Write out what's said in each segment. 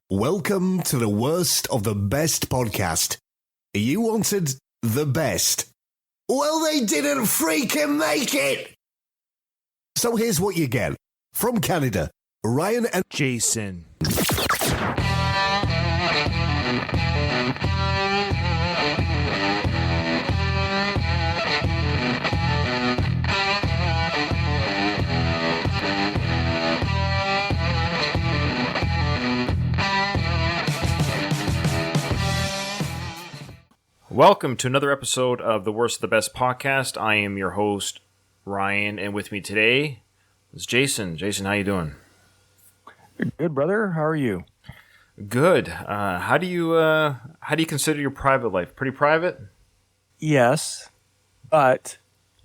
Welcome to the worst of the best podcast. You wanted the best. Well, they didn't freaking make it! So here's what you get. From Canada, Ryan and Jason. Welcome to another episode of the Worst of the Best podcast. I am your host, Ryan, and with me today is Jason. Jason, how you doing? Good, brother. How are you? Good. How do you consider your private life? Pretty private? Yes, but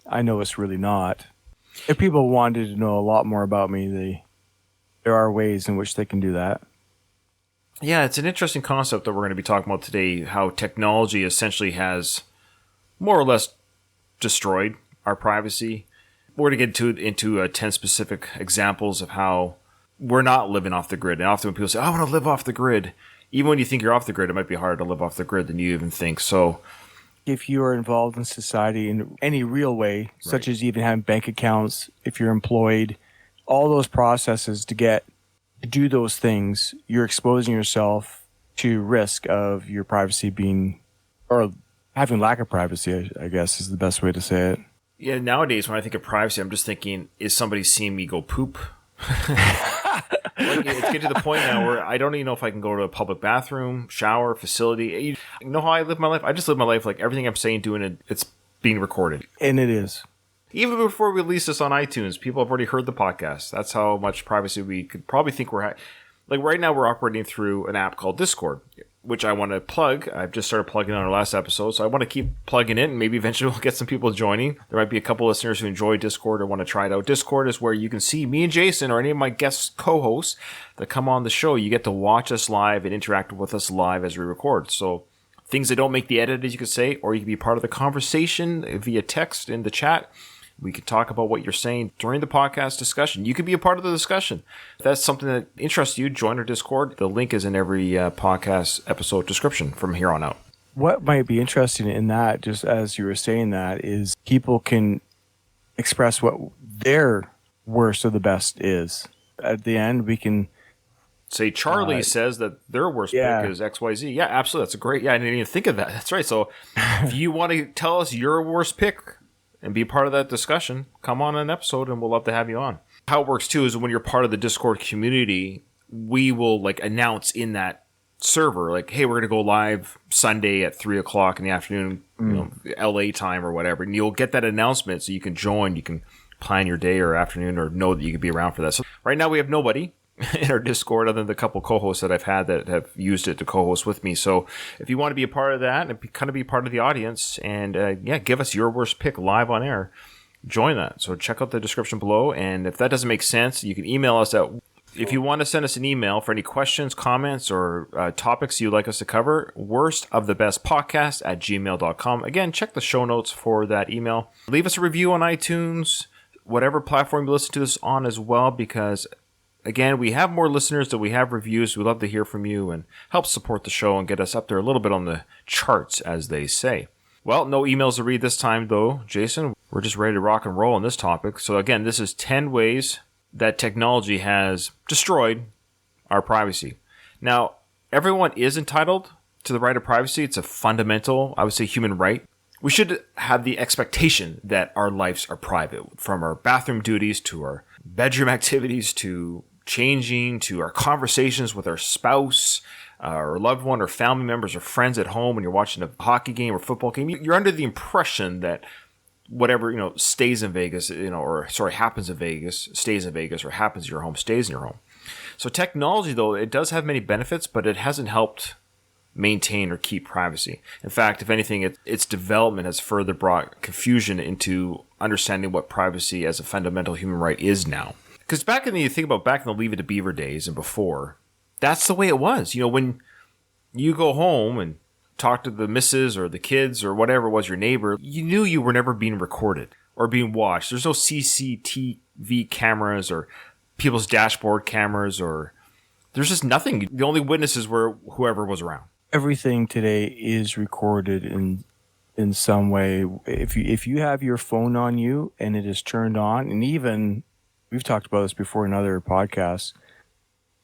I know it's really not. If people wanted to know a lot more about me, there are ways in which they can do that. Yeah, it's an interesting concept that we're going to be talking about today, how technology essentially has more or less destroyed our privacy. We're going to get into 10 specific examples of how we're not living off the grid. And often when people say, I want to live off the grid, even when you think you're off the grid, it might be harder to live off the grid than you even think. So if you are involved in society in any real way, such as even having bank accounts, if you're employed, all those processes to do those things, you're exposing yourself to risk of your privacy being, or having lack of privacy, I guess is the best way to say it. Yeah, nowadays when I think of privacy, I'm just thinking, is somebody seeing me go poop? It's getting to the point now where I don't even know if I can go to a public bathroom, shower, facility. You know how I live my life? I just live my life like everything I'm saying, doing, it's being recorded. And it is. Even before we release this on iTunes, people have already heard the podcast. That's how much privacy we could probably think we're like right now we're operating through an app called Discord, which I want to plug. I've just started plugging on our last episode, so I want to keep plugging it, and maybe eventually we'll get some people joining. There might be a couple listeners who enjoy Discord or want to try it out. Discord is where you can see me and Jason or any of my guest co-hosts that come on the show. You get to watch us live and interact with us live as we record. So things that don't make the edit, as you could say, or you can be part of the conversation via text in the chat. We can talk about what you're saying during the podcast discussion. You can be a part of the discussion. If that's something that interests you, join our Discord. The link is in every podcast episode description from here on out. What might be interesting in that, just as you were saying that, is people can express what their worst of the best is. At the end, we can say Charlie says that their worst pick is XYZ. Yeah, absolutely. That's a great. Yeah, I didn't even think of that. That's right. So if you want to tell us your worst pick and be part of that discussion, come on an episode and we'll love to have you on. How it works too is when you're part of the Discord community, we will like announce in that server, like, hey, we're going to go live Sunday at 3:00 in the afternoon, LA time or whatever. And you'll get that announcement so you can join, you can plan your day or afternoon or know that you could be around for that. So right now we have nobody in our Discord other than the couple co-hosts that I've had that have used it to co-host with me. So if you want to be a part of that and kind of be part of the audience and give us your worst pick live on air, join that. So check out the description below. And if that doesn't make sense, you can email us if you want to send us an email for any questions, comments, or topics you'd like us to cover, worstofthebestpodcast@gmail.com. Again, check the show notes for that email. Leave us a review on iTunes, whatever platform you listen to this on as well, because again, we have more listeners than we have reviews. We'd love to hear from you and help support the show and get us up there a little bit on the charts, as they say. Well, no emails to read this time, though, Jason. We're just ready to rock and roll on this topic. So again, this is 10 ways that technology has destroyed our privacy. Now, everyone is entitled to the right of privacy. It's a fundamental, I would say, human right. We should have the expectation that our lives are private, from our bathroom duties to our bedroom activities to changing to our conversations with our spouse, or loved one, or family members, or friends at home when you're watching a hockey game or football game. You're under the impression that whatever stays in Vegas, happens in Vegas, stays in Vegas, or happens in your home, stays in your home. So technology, though, it does have many benefits, but it hasn't helped maintain or keep privacy. In fact, if anything, its development has further brought confusion into understanding what privacy as a fundamental human right is now. Because back in the Leave It to Beaver days and before, that's the way it was. When you go home and talk to the missus or the kids or whatever it was, your neighbor, you knew you were never being recorded or being watched. There's no CCTV cameras or people's dashboard cameras or there's just nothing. The only witnesses were whoever was around. Everything today is recorded in some way. If you have your phone on you and it is turned on, and even we've talked about this before in other podcasts,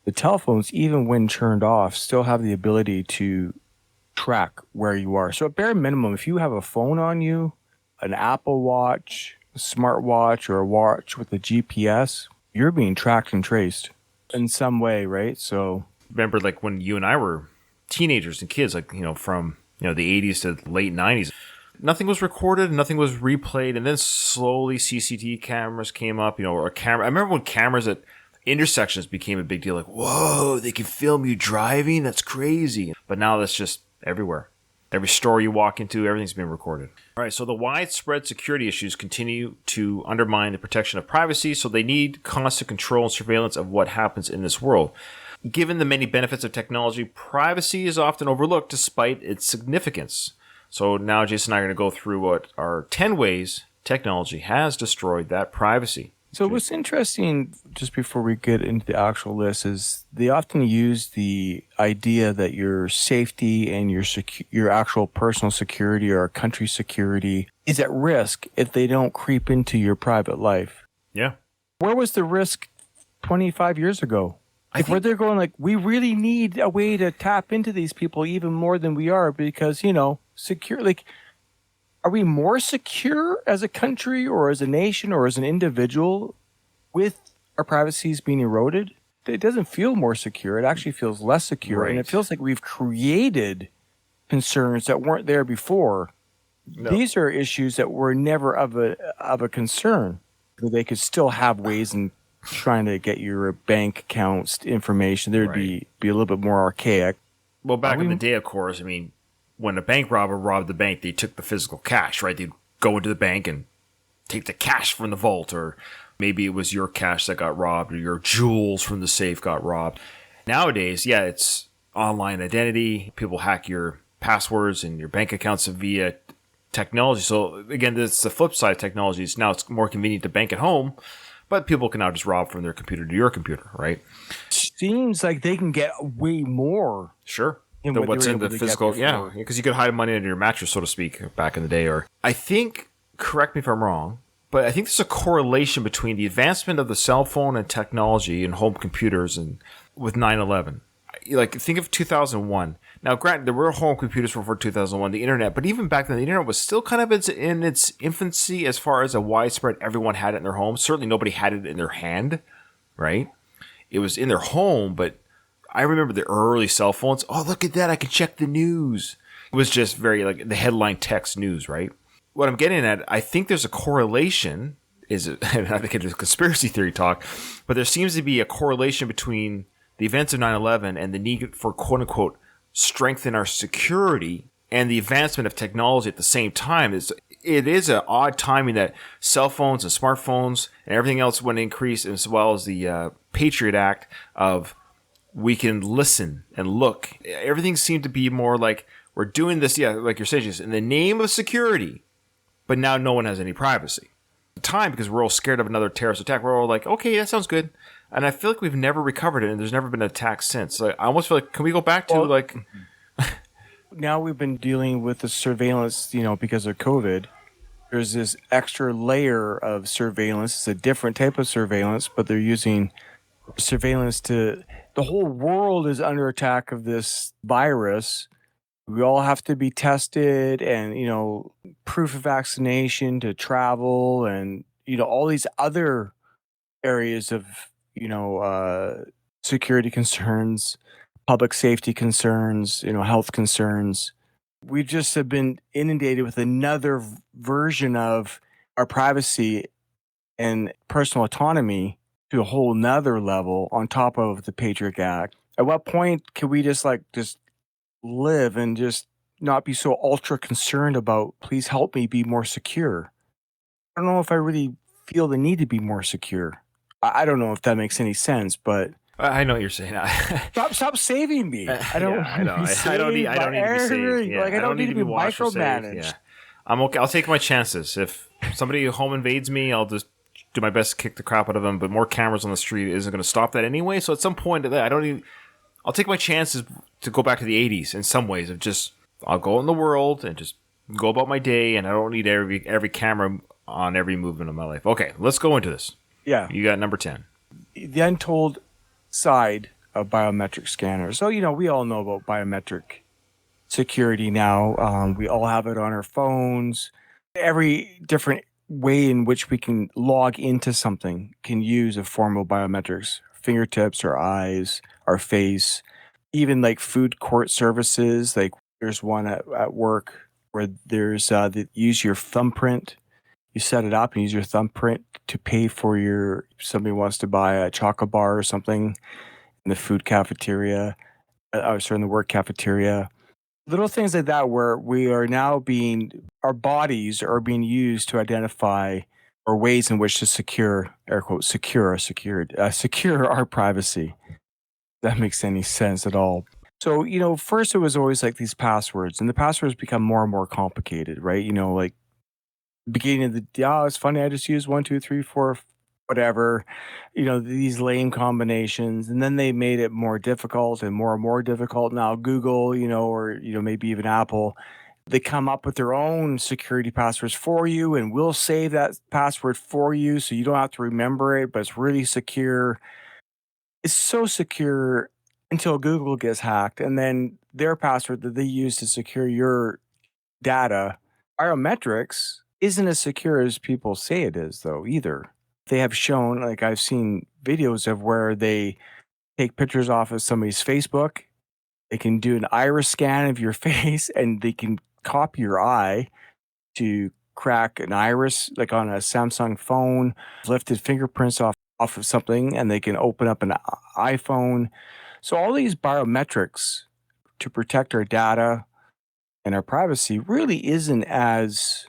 the telephones, even when turned off, still have the ability to track where you are. So at bare minimum, if you have a phone on you, an Apple Watch, a smartwatch, or a watch with a GPS, you're being tracked and traced in some way, right? So Remember, like when you and I were teenagers and kids, like, from, the 80s to the late 90s, nothing was recorded, nothing was replayed. And then slowly CCTV cameras came up, or a camera. I remember when cameras at intersections became a big deal. Like, whoa, they can film you driving? That's crazy. But now that's just everywhere. Every store you walk into, everything's being recorded. All right, so the widespread security issues continue to undermine the protection of privacy, so they need constant control and surveillance of what happens in this world. Given the many benefits of technology, privacy is often overlooked despite its significance. So now Jason and I are going to go through what are 10 ways technology has destroyed that privacy. So what's interesting, just before we get into the actual list, is they often use the idea that your safety and your actual personal security or country security is at risk if they don't creep into your private life. Yeah. Where was the risk 25 years ago? Where they're going like, we really need a way to tap into these people even more than we are because, secure, like, are we more secure as a country or as a nation or as an individual with our privacies being eroded? It doesn't feel more secure. It actually feels less secure. Right. And it feels like we've created concerns that weren't there before. No. These are issues that were never of a concern. They could still have ways in trying to get your bank accounts information. There'd be a little bit more archaic. Well, back in the day, of course, when a bank robber robbed the bank, they took the physical cash, right? They'd go into the bank and take the cash from the vault, or maybe it was your cash that got robbed, or your jewels from the safe got robbed. Nowadays, it's online identity. People hack your passwords and your bank accounts via technology. So again, that's the flip side of technology. Now it's more convenient to bank at home, but people can now just rob from their computer to your computer, right? Seems like they can get way more. Sure. What's in the physical, because you could hide money under your mattress, so to speak, back in the day. Or I think, correct me if I'm wrong, but I think there's a correlation between the advancement of the cell phone and technology and home computers and with 9/11. Like, think of 2001. Now, granted, there were home computers before 2001, the internet, but even back then, the internet was still kind of in its infancy as far as a widespread. Everyone had it in their home. Certainly, nobody had it in their hand, right? It was in their home, but I remember the early cell phones. Oh, look at that. I can check the news. It was just very like the headline text news, right? What I'm getting at, I think there's a correlation, and I think it's conspiracy theory talk, but there seems to be a correlation between the events of 9/11 and the need for quote unquote strengthen our security and the advancement of technology at the same time. It is an odd timing that cell phones and smartphones and everything else went increase, as well as the Patriot Act of we can listen and look. Everything seemed to be more like we're doing this, like you're saying, just in the name of security, but now no one has any privacy. At the time, because we're all scared of another terrorist attack, we're all like, okay, that sounds good. And I feel like we've never recovered it, and there's never been an attack since. Like, I almost feel like, can we go back to now we've been dealing with the surveillance, because of COVID. There's this extra layer of surveillance. It's a different type of surveillance, but they're using surveillance to... The whole world is under attack of this virus. We all have to be tested and, proof of vaccination to travel and, all these other areas of, security concerns, public safety concerns, health concerns. We just have been inundated with another version of our privacy and personal autonomy to a whole nother level on top of the Patriot Act. At what point can we just live and just not be so ultra concerned about, please help me be more secure? I don't know if I really feel the need to be more secure. I don't know if that makes any sense, but I know what you're saying. Stop saving me. I don't. I know. I don't need to be saved. Yeah. I don't need to be micromanaged. Yeah. I'm okay. I'll take my chances. If somebody home invades me, I'll just do my best to kick the crap out of them, but more cameras on the street isn't going to stop that anyway. So at some point, I'll take my chances to go back to the 80s in some ways of just, I'll go out in the world and just go about my day, and I don't need every camera on every movement of my life. Okay, let's go into this. Yeah. You got number 10. The untold side of biometric scanners. So, we all know about biometric security now. We all have it on our phones. Every different way in which we can log into something can use a form of biometrics. Fingertips, our eyes, our face, even like food court services. Like there's one at work where there's use your thumbprint. You set it up and use your thumbprint to pay for somebody wants to buy a chocolate bar or something in the food cafeteria, in the work cafeteria. Little things like that where we are now our bodies are being used to identify or ways in which to secure, air quotes, secure our privacy. If that makes any sense at all. So, first it was always like these passwords, and the passwords become more and more complicated, right? Like beginning of it's funny, I just use 1, 2, 3, 4, whatever, these lame combinations. And then they made it more difficult and more difficult. Now Google, or, maybe even Apple, they come up with their own security passwords for you, and we'll save that password for you so you don't have to remember it, but it's really secure. It's so secure until Google gets hacked, and then their password that they use to secure your data, biometrics, isn't as secure as people say it is, though, either. They have shown, like I've seen videos of where they take pictures off of somebody's Facebook. They can do an iris scan of your face, and they can copy your eye to crack an iris, like on a Samsung phone, lifted fingerprints off of something, and they can open up an iPhone. So all these biometrics to protect our data and our privacy really isn't as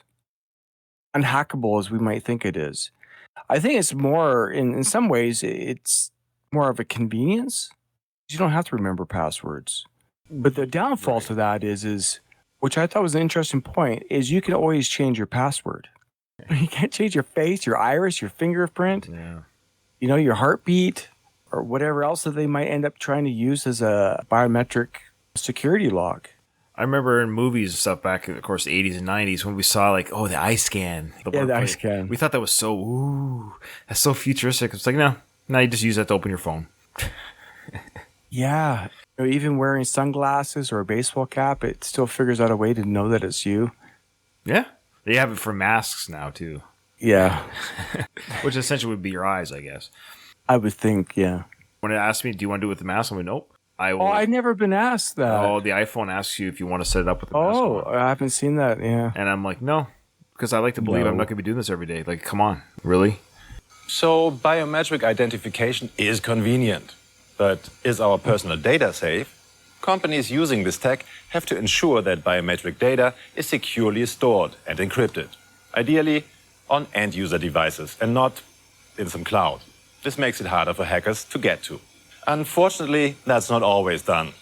unhackable as we might think it is. I think it's more, in some ways, it's more of a convenience. You don't have to remember passwords. But the downfall to that is, which I thought was an interesting point, is you can always change your password. You can't change your face, your iris, your fingerprint, your heartbeat, or whatever else that they might end up trying to use as a biometric security log. I remember in movies and stuff back, of course, 80s and 90s when we saw the eye scan. The eye scan. We thought that was that's so futuristic. It's like, no, you just use that to open your phone. Yeah. Even wearing sunglasses or a baseball cap, it still figures out a way to know that it's you. Yeah. They have it for masks now, too. Yeah. Which essentially would be your eyes, I guess. I would think, yeah. When it asked me, do you want to do it with the mask? I'm like, nope. I've never been asked that. Oh, the iPhone asks you if you want to set it up with the mask on. Oh, I haven't seen that, yeah. And I'm like, no, because I like to believe I'm not going to be doing this every day. Like, come on, really? So biometric identification is convenient, but is our personal data safe? Companies using this tech have to ensure that biometric data is securely stored and encrypted, ideally on end-user devices and not in some cloud. This makes it harder for hackers to get to. Unfortunately, that's not always done.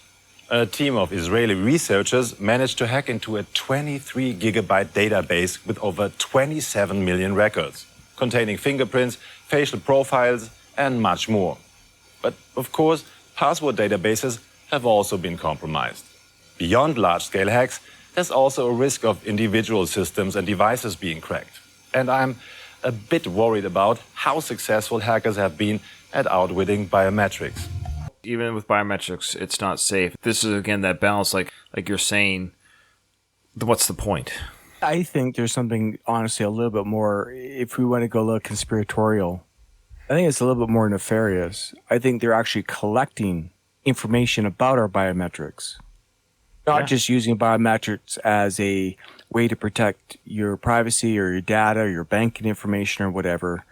A team of Israeli researchers managed to hack into a 23-gigabyte database with over 27 million records, containing fingerprints, facial profiles, and much more. But of course, password databases have also been compromised. Beyond large-scale hacks, there's also a risk of individual systems and devices being cracked. And I'm a bit worried about how successful hackers have been at outwitting biometrics. Even with biometrics, it's not safe. This is, again, that balance, like you're saying, what's the point? I think there's something, honestly, a little bit more, if we want to go a little conspiratorial, I think it's a little bit more nefarious. I think they're actually collecting information about our biometrics. Not just using biometrics as a way to protect your privacy or your data or your banking information or whatever.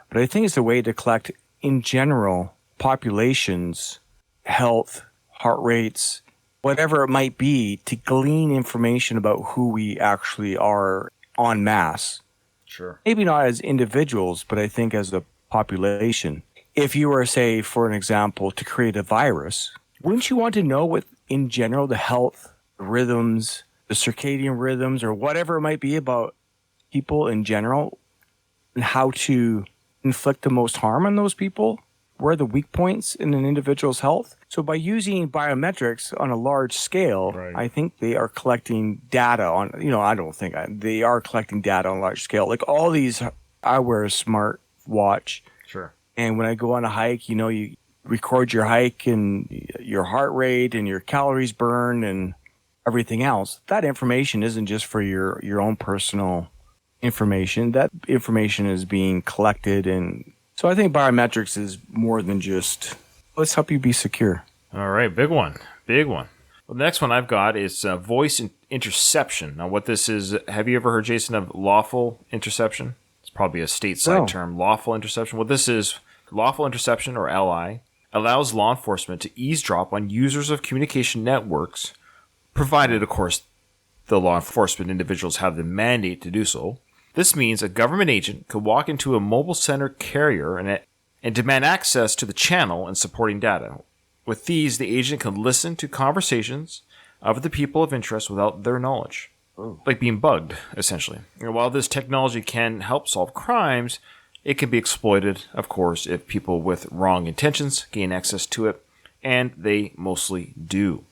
But I think it's a way to collect, in general, populations, health, heart rates, whatever it might be, to glean information about who we actually are en masse. Sure. Maybe not as individuals, but I think as a population. If you were, say, for an example, to create a virus, wouldn't you want to know what, in general, the health, the rhythms, the circadian rhythms, or whatever it might be about people in general, and how to inflict the most harm on those people? Where are the weak points in an individual's health? So by using biometrics on a large scale, Right. I think they are collecting data on, I don't think they are collecting data on a large scale. Like all these, I wear a smart watch. Sure. And when I go on a hike, you record your hike and your heart rate and your calories burned and everything else. That information isn't just for your own personal information. That information is being collected. And so I think biometrics is more than just, let's help you be secure. All right, big one. Well, the next one I've got is voice interception. Now, what this is, have you ever heard, Jason, of lawful interception? It's probably a stateside term, lawful interception. What this is, lawful interception, or LI, allows law enforcement to eavesdrop on users of communication networks, provided, of course, the law enforcement individuals have the mandate to do so. This means a government agent could walk into a mobile center carrier and demand access to the channel and supporting data. With these, the agent can listen to conversations of the people of interest without their knowledge. Like being bugged, essentially. And while this technology can help solve crimes, it can be exploited, of course, if people with wrong intentions gain access to it, and they mostly do.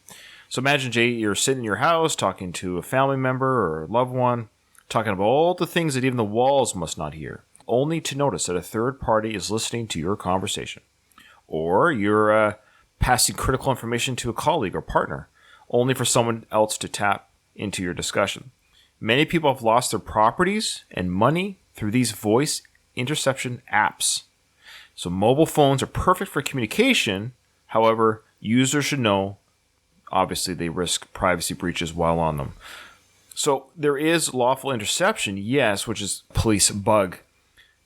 So imagine, Jay, you're sitting in your house talking to a family member or a loved one, talking about all the things that even the walls must not hear, only to notice that a third party is listening to your conversation. Or you're passing critical information to a colleague or partner, only for someone else to tap into your discussion. Many people have lost their properties and money through these voice interception apps. So mobile phones are perfect for communication. However, users should know, obviously, they risk privacy breaches while on them. So there is lawful interception, yes, which is police bug.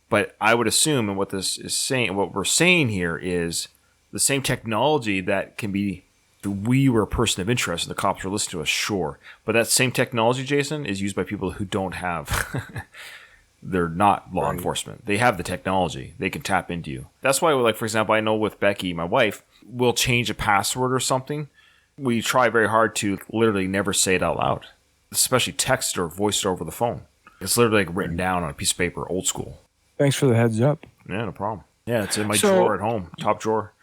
But I would assume, and what this is saying, what we're saying here is the same technology that can be, we were a person of interest and the cops are listening to us, sure. But that same technology, Jason, is used by people who don't have, they're not law enforcement. They have the technology. They can tap into you. That's why, like, for example, I know with Becky, my wife, we'll change a password or something. We try very hard to literally never say it out loud, especially text or voice it over the phone. It's literally like written down on a piece of paper, old school. Thanks for the heads up. Yeah, no problem. Yeah, it's in my drawer at home, top drawer.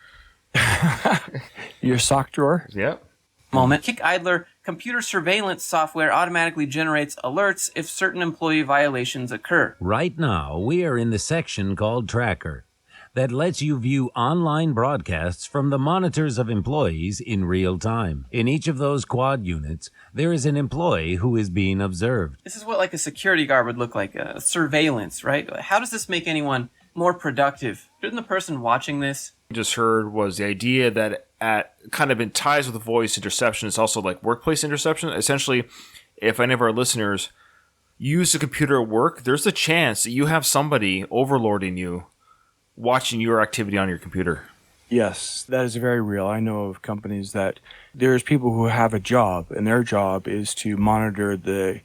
Your sock drawer? Yep. Moment. Kick Idler computer surveillance software automatically generates alerts if certain employee violations occur. Right now, we are in the section called Tracker that lets you view online broadcasts from the monitors of employees in real time. In each of those quad units, there is an employee who is being observed. This is what like a security guard would look like, surveillance, right? How does this make anyone more productive? Shouldn't the person watching this? Just heard was the idea that at kind of in ties with voice interception, it's also like workplace interception. Essentially, if any of our listeners use a computer at work, there's a chance that you have somebody overlording you, watching your activity on your computer. Yes, that is very real. I know of companies that there's people who have a job, and their job is to monitor the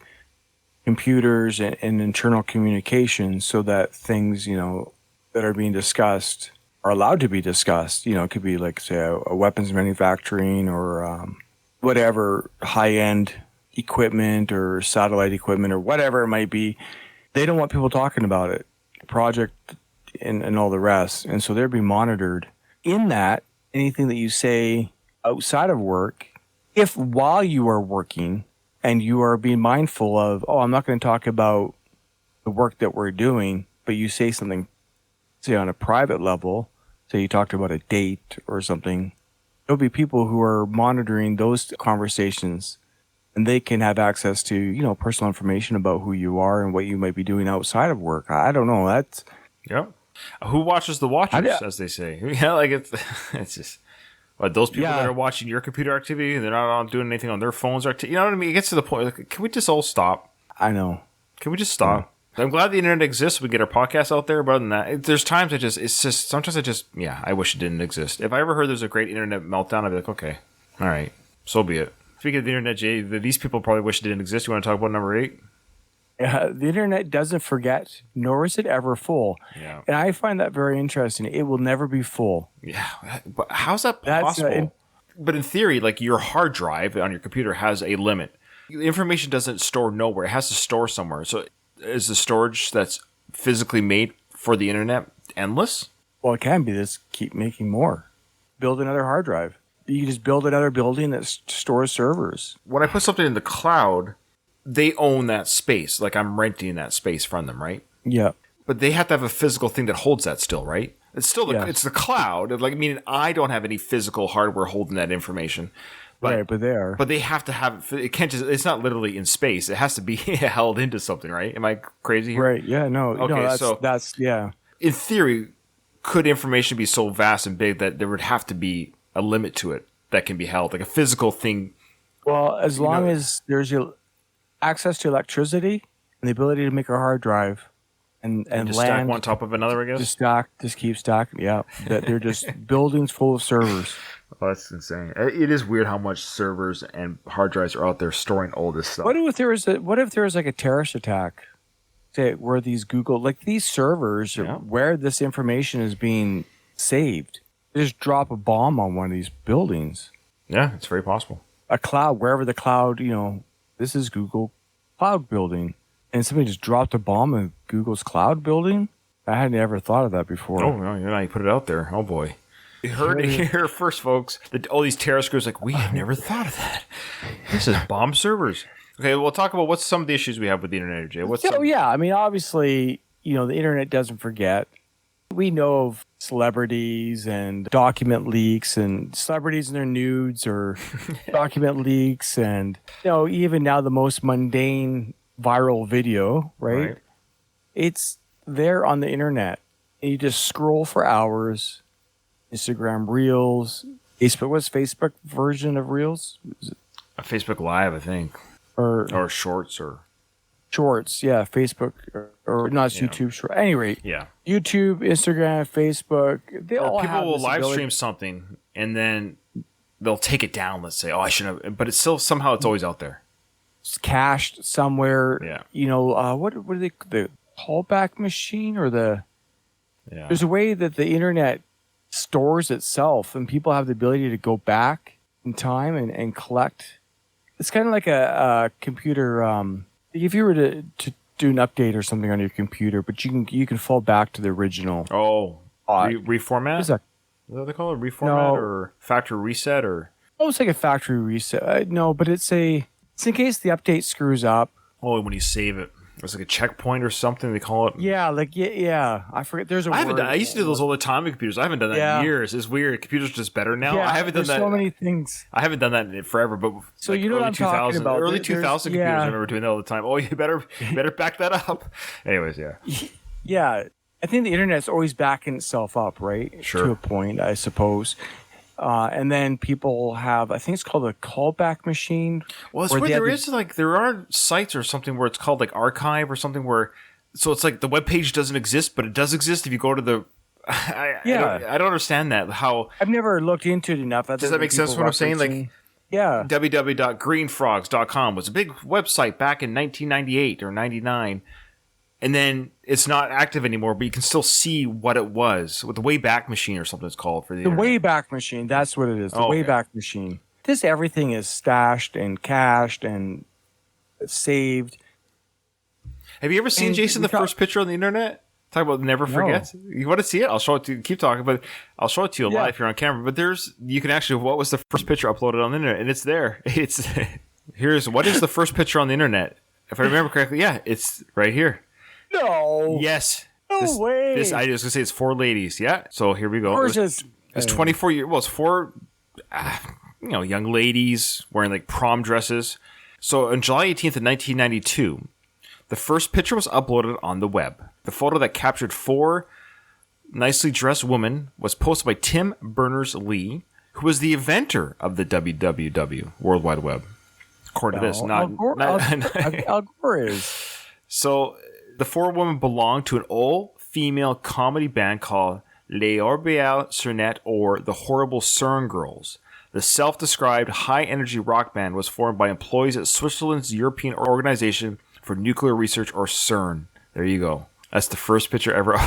computers and internal communications so that things, that are being discussed are allowed to be discussed. It could be like, say, a weapons manufacturing or whatever high-end equipment or satellite equipment or whatever it might be. They don't want people talking about it, project and all the rest. And so they're being monitored. In that, anything that you say outside of work, if while you are working and you are being mindful of, I'm not going to talk about the work that we're doing, but you say something, say on a private level, say you talked about a date or something, there'll be people who are monitoring those conversations, and they can have access to, personal information about who you are and what you might be doing outside of work. I don't know. That's... Yep. Who watches the watchers, as they say? Yeah, like it's just... But those people that are watching your computer activity, they're not doing anything on their phones. You know what I mean? It gets to the point, like, can we just all stop? I know. Can we just stop? I'm glad the internet exists. We get our podcasts out there. But other than that, there's times sometimes I wish it didn't exist. If I ever heard there's a great internet meltdown, I'd be like, okay, all right, so be it. Speaking of the internet, Jay, these people probably wish it didn't exist. You want to talk about number 8? The internet doesn't forget, nor is it ever full. Yeah. And I find that very interesting. It will never be full. Yeah. But how's that possible? But in theory, like your hard drive on your computer has a limit. The information doesn't store nowhere. It has to store somewhere. So is the storage that's physically made for the internet, endless? Well, it can be. Just keep making more. Build another hard drive. You can just build another building that stores servers. When I put something in the cloud, they own that space. Like I'm renting that space from them, right? Yeah. But they have to have a physical thing that holds that still, right? It's still it's the cloud. Like meaning I don't have any physical hardware holding that information. Right, but they are. But they have to have it. Can't just. It's not literally in space. It has to be held into something, right? Am I crazy here? Right. Yeah. No. Okay, no. That's yeah. In theory, could information be so vast and big that there would have to be a limit to it that can be held, like a physical thing? Well, as long as there's access to electricity and the ability to make a hard drive, and Just land stack one on top of another, I guess. just keep stacking. Yeah, that they're just buildings full of servers. Oh, that's insane. It is weird how much servers and hard drives are out there storing all this stuff. What if there was like a terrorist attack, say, where these these servers where this information is being saved? Just drop a bomb on one of these buildings. Yeah, it's very possible. A cloud, wherever the cloud, this is Google cloud building, and somebody just dropped a bomb in Google's cloud building. I had never thought of that before. Oh, no, you put it out there. Oh boy. You heard it here first, folks. All these terrorist groups like, we had never thought of that. This is bomb servers. Okay, we'll talk about what's some of the issues we have with the internet, Jay. I mean, obviously, the internet doesn't forget. We know of celebrities and document leaks and celebrities and their nudes or document leaks and, even now the most mundane viral video, right? It's there on the internet. And you just scroll for hours. Instagram Reels, Facebook. What's Facebook version of Reels? A Facebook Live, I think, or Shorts, or Shorts. Yeah, Facebook or not YouTube Short. At any rate, YouTube, Instagram, Facebook. They all people have will this live ability. stream something and then they'll take it down. Let's say, I shouldn't have, but it's still somehow it's always out there. It's cached somewhere. Yeah. What are they? The callback machine or the? Yeah. There's a way that the internet stores itself and people have the ability to go back in time and collect. It's kind of like a computer. If you were to do an update or something on your computer, but you can fall back to the original. Oh, reformat? Is that what they call it? Reformat or factory reset or? Almost like a factory reset. No, but it's in case the update screws up. Oh, when you save it. It's like a checkpoint or something they call it. Yeah, I forget. There's a word. I used to do those all the time with computers. I haven't done that in years. It's weird. Computers are just better now. Yeah, I haven't done that. so many things. I haven't done that in forever, but so you know what I'm talking about. Early 2000 computers, I remember doing that all the time. Oh, you better back that up. Anyways, yeah. Yeah, I think the internet's always backing itself up, right? Sure. To a point, I suppose. And then people have, I think it's called a callback machine. Well, it's weird. There are sites or something where it's called like archive or something where, so it's like the web page doesn't exist, but it does exist if you go to the. I don't understand that. How I've never looked into it enough. Does that make sense? What I'm saying, like, yeah, www.greenfrogs.com was a big website back in 1998 or 99. And then it's not active anymore, but you can still see what it was with the Wayback Machine or something it's called for the internet. Wayback Machine. That's what it is. The Wayback Machine. Everything is stashed and cached and saved. Have you ever seen, Jason, the first picture on the internet? Talk about never forget. You want to see it? I'll show it to you. Keep talking, but I'll show it to you live if you're on camera. But you can actually, what was the first picture uploaded on the internet? And it's there. What is the first picture on the internet? If I remember correctly, it's right here. No. Yes. No way. I was going to say it's 4 ladies. Yeah. So here we go. It's 24 years. Well, it's 4, young ladies wearing like prom dresses. So on July 18th of 1992, the first picture was uploaded on the web. The photo that captured 4 nicely dressed women was posted by Tim Berners-Lee, who was the inventor of the WWW, World Wide Web. According to this, Al Gore is. So the 4 women belonged to an all-female comedy band called Les Horribles Cernettes, or the Horrible CERN Girls. The self-described high-energy rock band was formed by employees at Switzerland's European Organization for Nuclear Research, or CERN. There you go. That's the first picture ever.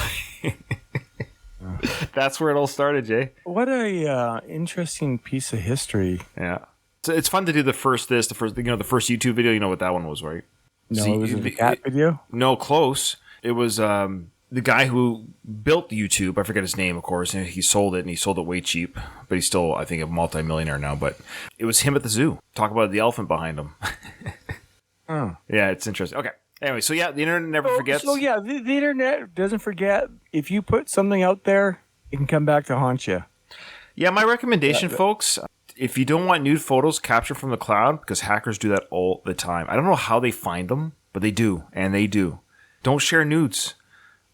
That's where it all started, Jay. What a interesting piece of history. Yeah. So it's fun to do the first YouTube video. You know what that one was, right? No, it was a cat video? No, close. It was the guy who built YouTube, I forget his name, of course, and he sold it, and he sold it way cheap, but he's still, I think, a multimillionaire now. But it was him at the zoo. Talk about the elephant behind him. Oh. Yeah, it's interesting. Okay. Anyway, so yeah, the internet never forgets. So yeah, the internet doesn't forget. If you put something out there, it can come back to haunt you. Yeah, my recommendation, folks, if you don't want nude photos captured from the cloud, because hackers do that all the time. I don't know how they find them, but they do, and they do. Don't share nudes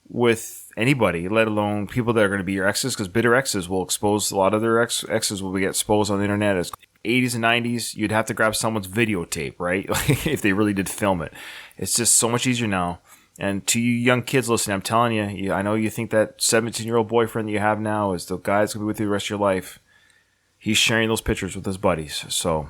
with anybody, let alone people that are going to be your exes, because bitter exes will expose a lot of their exes will get exposed on the internet. As 80s and 90s, you'd have to grab someone's videotape, right? If they really did film it. It's just so much easier now. And to you young kids listening, I'm telling you, I know you think that 17-year-old boyfriend that you have now is the guy that's going to be with you the rest of your life. He's sharing those pictures with his buddies. So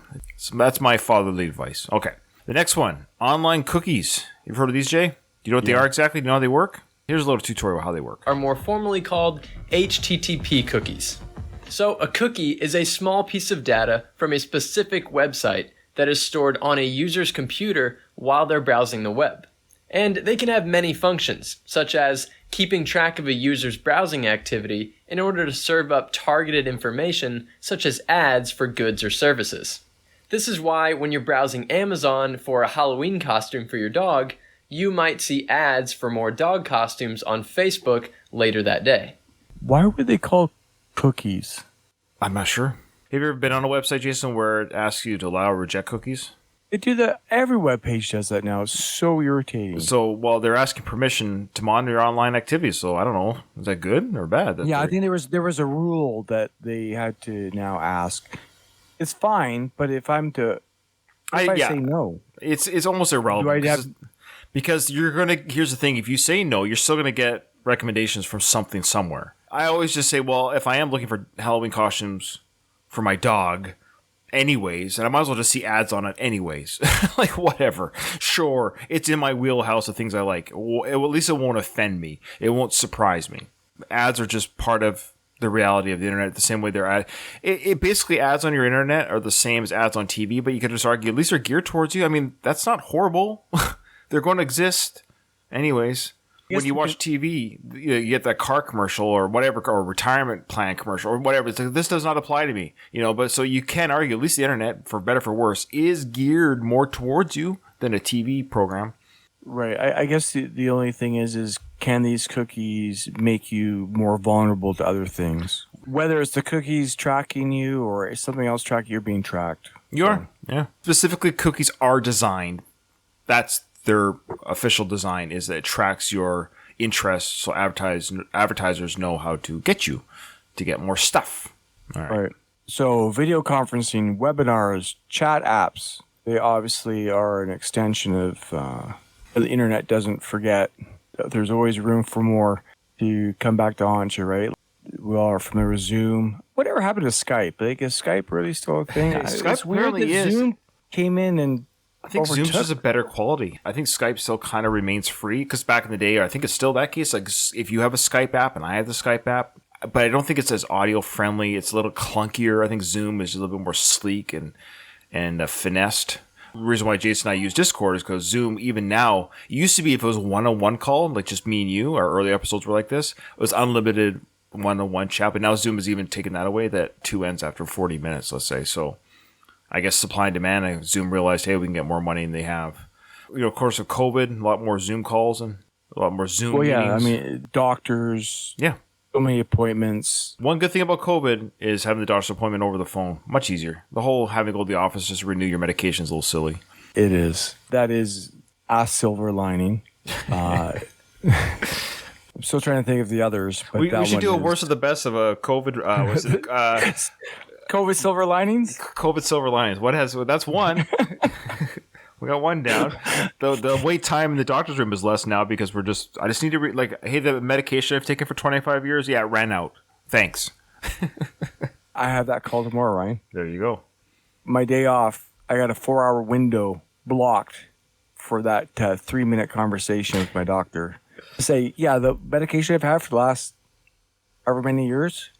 that's my fatherly advice. Okay. The next one, online cookies. You've heard of these, Jay? Do you know what they are exactly? Do you know how they work? Here's a little tutorial of how they work. Are more formally called HTTP cookies. So a cookie is a small piece of data from a specific website that is stored on a user's computer while they're browsing the web. And they can have many functions, such as keeping track of a user's browsing activity in order to serve up targeted information such as ads for goods or services. This is why when you're browsing Amazon for a Halloween costume for your dog, you might see ads for more dog costumes on Facebook later that day. Why were they called cookies? I'm not sure. Have you ever been on a website, Jason, where it asks you to allow or reject cookies? They do that. Every web page does that now. It's so irritating. So, well, they're asking permission to monitor your online activities. So, I don't know. Is that good or bad? I think there was a rule that they had to now ask. It's fine, but if I say no, it's almost irrelevant. Do I have? Because you're going to, here's the thing, if you say no, you're still going to get recommendations from something somewhere. I always just say, well, if I am looking for Halloween costumes for my dog anyways, and I might as well just see ads on it anyways. Like, whatever. Sure, it's in my wheelhouse of things I like. At least it won't offend me. It won't surprise me. Ads are just part of the reality of the internet, the same way they're it basically, ads on your internet are the same as ads on TV, but you could just argue at least they're geared towards you. I mean, that's not horrible. They're going to exist anyways. When you watch TV, you get that car commercial or whatever, or retirement plan commercial or whatever. It's like, this does not apply to me, But so you can argue, at least the internet, for better for worse, is geared more towards you than a TV program. Right. I guess the only thing is can these cookies make you more vulnerable to other things? Whether it's the cookies tracking you or something else tracking, you're being tracked. You are, yeah. Specifically, cookies are designed. That's their official design, is that it tracks your interests, so advertisers know how to get you to get more stuff. All right. So video conferencing, webinars, chat apps, they obviously are an extension of the internet doesn't forget. There's always room for more to come back to haunt you, right? We all are familiar with Zoom. Whatever happened to Skype? Like, is Skype really still a thing? Skype apparently is. Zoom came in and I think Zoom's just a better quality. I think Skype still kind of remains free, because back in the day, I think it's still that case. Like, if you have a Skype app and I have the Skype app, but I don't think it's as audio friendly. It's a little clunkier. I think Zoom is a little bit more sleek and finessed. The reason why Jason and I use Discord is because Zoom, even now, it used to be if it was a one-on-one call, like just me and you, our early episodes were like this, it was unlimited one-on-one chat, but now Zoom has even taken that away, that 2 ends after 40 minutes, let's say. So I guess supply and demand, Zoom realized, hey, we can get more money than they have. Of course, with COVID, a lot more Zoom calls and a lot more Zoom meetings. I mean, doctors. Yeah. So many appointments. One good thing about COVID is having the doctor's appointment over the phone. Much easier. The whole having to go to the office just to renew your medication is a little silly. It is. That is a silver lining. I'm still trying to think of the others. But we should do a worst of the best of a COVID. COVID silver linings? COVID silver linings. That's one. We got one down. The wait time in the doctor's room is less now because I just need to hey, the medication I've taken for 25 years, yeah, it ran out. Thanks. I have that call tomorrow, Ryan. There you go. My day off, I got a 4-hour window blocked for that 3-minute conversation with my doctor. Say, yeah, the medication I've had for the last however many years.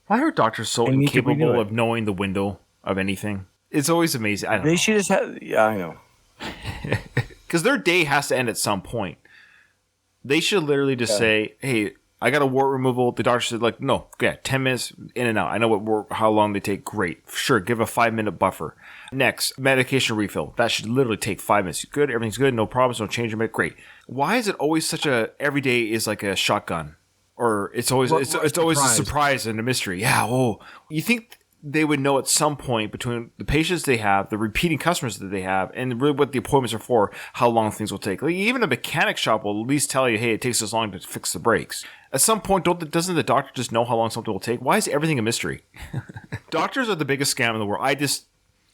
Why are doctors so incapable of knowing the window of anything? It's always amazing. I don't know. They should just have... Yeah, I know. Because their day has to end at some point. They should literally just say, hey, I got a wart removal. The doctor said, like, no, yeah, 10 minutes in and out. I know how long they take. Great. Sure, give a 5-minute buffer. Next, medication refill. That should literally take 5 minutes. Good, everything's good, no problems, no change in it. Great. Why is it always such a, every day is like a shotgun? Or it's always it's always a surprise and a mystery. Yeah, oh. You think they would know at some point between the patients they have, the repeating customers that they have, and really what the appointments are for, how long things will take. Like even a mechanic shop will at least tell you, hey, it takes this long to fix the brakes. At some point, doesn't the doctor just know how long something will take? Why is everything a mystery? Doctors are the biggest scam in the world. There's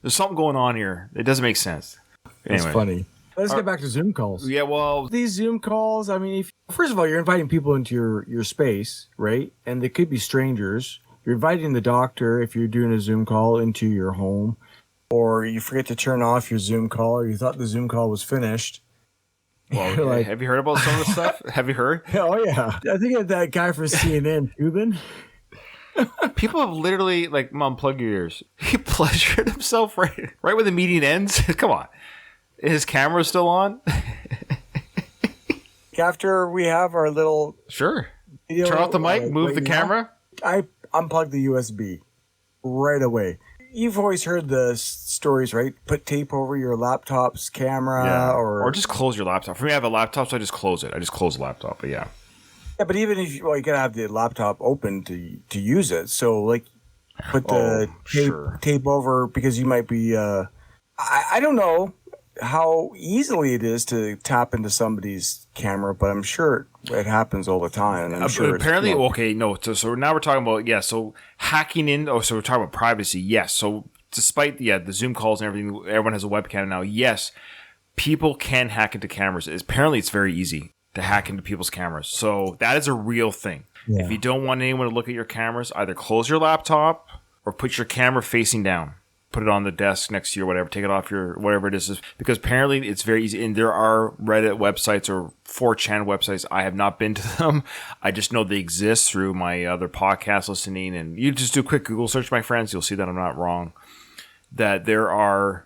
something going on here. It doesn't make sense. It's funny. Let's get back to Zoom calls. Yeah, well, these Zoom calls, I mean, first of all, you're inviting people into your space, right? And they could be strangers. You're inviting the doctor, if you're doing a Zoom call, into your home, or you forget to turn off your Zoom call, or you thought the Zoom call was finished. Well, like, have you heard about some of the stuff? Have you heard? Oh, yeah. I think of that guy for CNN, Cuban. People have literally, like, Mom, plug your ears. He pleasured himself right when the meeting ends. Come on. His camera's still on? After we have our little... Sure. Turn off the mic, move the camera. I unplug the USB right away. You've always heard the stories, right? Put tape over your laptop's camera, or just close your laptop. For me, I have a laptop, so I just close it. I just close the laptop, but yeah. Yeah, but even if you gotta have the laptop open to use it. So like, put the tape over because you might be. I don't know how easily it is to tap into somebody's camera, but I'm sure it happens all the time. And I'm sure apparently, So now we're talking about so hacking in. Oh, so we're talking about privacy. Yes. So despite the Zoom calls and everything, everyone has a webcam now. Yes, people can hack into cameras. Apparently, it's very easy to hack into people's cameras. So that is a real thing. Yeah. If you don't want anyone to look at your cameras, either close your laptop or put your camera facing down. Put it on the desk next to you or whatever. Take it off your whatever it is. Because apparently it's very easy. And there are Reddit websites or 4chan websites. I have not been to them. I just know they exist through my other podcast listening. And you just do a quick Google search, my friends. You'll see that I'm not wrong. That there are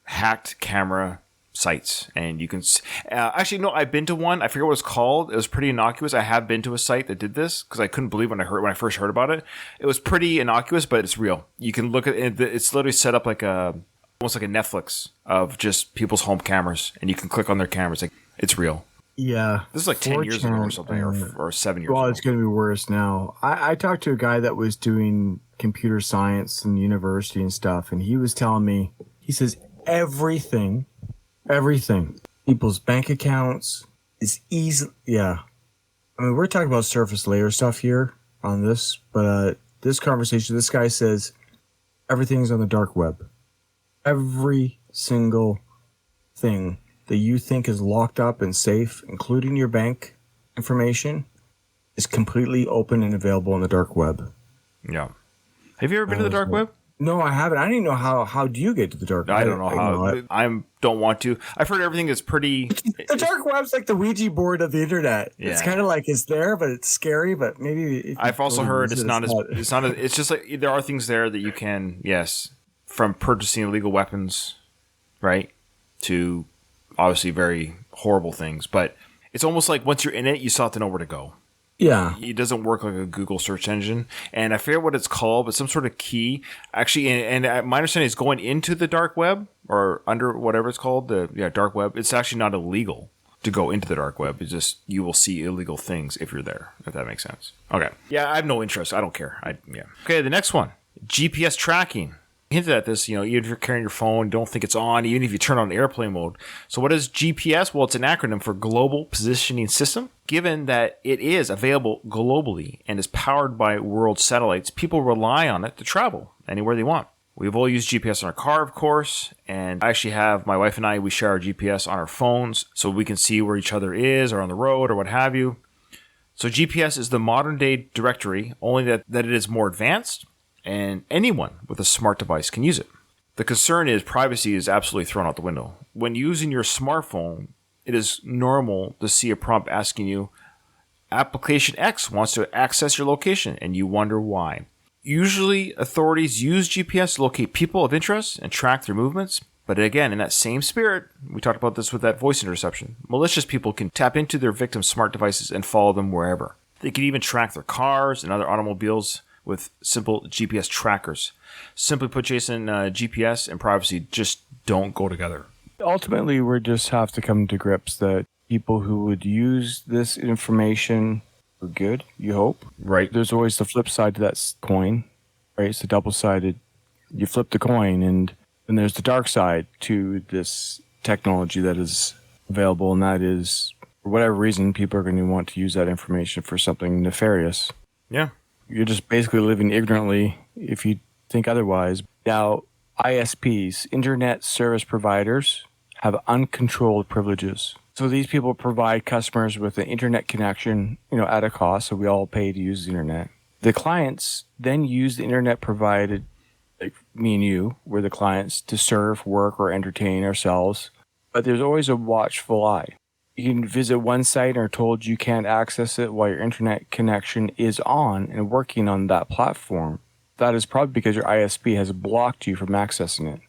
hacked camera sites, and you can actually no. I've been to one. I forget what it's called. It was pretty innocuous. I have been to a site that did this because I couldn't believe when I first heard about it. It was pretty innocuous, but it's real. You can look at it. It's literally set up like almost like a Netflix of just people's home cameras, and you can click on their cameras. Like it's real. Yeah, this is like 10 years ago or something, or 7 years. Well, ago. It's going to be worse now. I talked to a guy that was doing computer science in university and stuff, and he was telling me. He says everything, people's bank accounts is easy. Yeah, I mean we're talking about surface layer stuff here on this, but this conversation, this guy says everything's on the dark web. Every single thing that you think is locked up and safe, including your bank information, is completely open and available on the dark web. Yeah. Have you ever been to the dark web? No, I haven't. I don't even know how do you get to the dark web? I don't know how. I don't want to. I've heard everything is pretty... The dark web's like the Ouija board of the internet. Yeah. It's kind of like it's there, but it's scary, but maybe... I've also heard it's just like there are things there that you can, yes, from purchasing illegal weapons, right, to obviously very horrible things. But it's almost like once you're in it, you still have to know where to go. Yeah. It doesn't work like a Google search engine. And I forget what it's called, but some sort of key. Actually, and my understanding is going into the dark web or under whatever it's called, the dark web, it's actually not illegal to go into the dark web. It's just you will see illegal things if you're there, if that makes sense. Okay. Yeah, I have no interest. I don't care. Okay, the next one. GPS tracking. Hinted at this, even if you're carrying your phone, don't think it's on, even if you turn on airplane mode. So what is GPS? Well, it's an acronym for Global Positioning System. Given that it is available globally and is powered by world satellites, people rely on it to travel anywhere they want. We've all used GPS in our car, of course, and I actually have, my wife and I, we share our GPS on our phones so we can see where each other is or on the road or what have you. So GPS is the modern day directory, only that it is more advanced, and anyone with a smart device can use it. The concern is privacy is absolutely thrown out the window. When using your smartphone, it is normal to see a prompt asking you, application X wants to access your location, and you wonder why. Usually, authorities use GPS to locate people of interest and track their movements. But again, in that same spirit, we talked about this with that voice interception. Malicious people can tap into their victims' smart devices and follow them wherever. They can even track their cars and other automobiles with simple GPS trackers. Simply put, Jason, GPS and privacy just don't go together. Ultimately, we just have to come to grips that people who would use this information for good, you hope. Right. There's always the flip side to that coin, right? It's a double-sided. You flip the coin, and then there's the dark side to this technology that is available, and that is, for whatever reason, people are going to want to use that information for something nefarious. Yeah. You're just basically living ignorantly if you think otherwise. Now, ISPs, Internet Service Providers, have uncontrolled privileges. So these people provide customers with an internet connection, at a cost, so we all pay to use the internet. The clients then use the internet provided, like me and you, we're the clients, to serve, work, or entertain ourselves. But there's always a watchful eye. You can visit one site and are told you can't access it while your internet connection is on and working on that platform. That is probably because your ISP has blocked you from accessing it.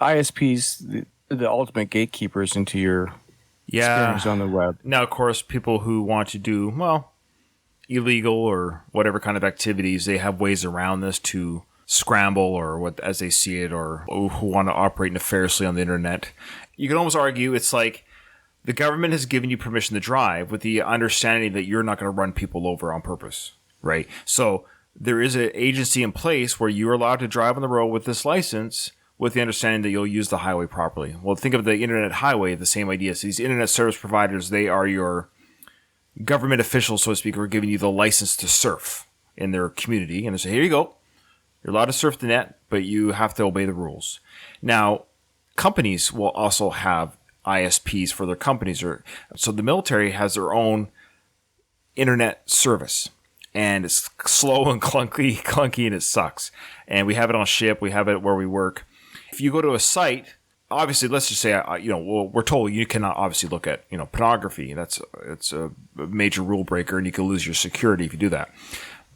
ISPs, the ultimate gatekeepers into your experience on the web. Now, of course, people who want to do, illegal or whatever kind of activities, they have ways around this to scramble or what as they see it, or who want to operate nefariously on the internet. You can almost argue it's like the government has given you permission to drive with the understanding that you're not going to run people over on purpose, right? So there is an agency in place where you're allowed to drive on the road with this license with the understanding that you'll use the highway properly. Well, think of the internet highway, the same idea. So these internet service providers, they are your government officials, so to speak, who are giving you the license to surf in their community. And they say, here you go. You're allowed to surf the net, but you have to obey the rules. Now, companies will also have ISPs for their companies. So the military has their own internet service. And it's slow and clunky, and it sucks. And we have it on ship. We have it where we work. If you go to a site, obviously, let's just say, we're told you cannot obviously look at, pornography. It's a major rule breaker, and you can lose your security if you do that.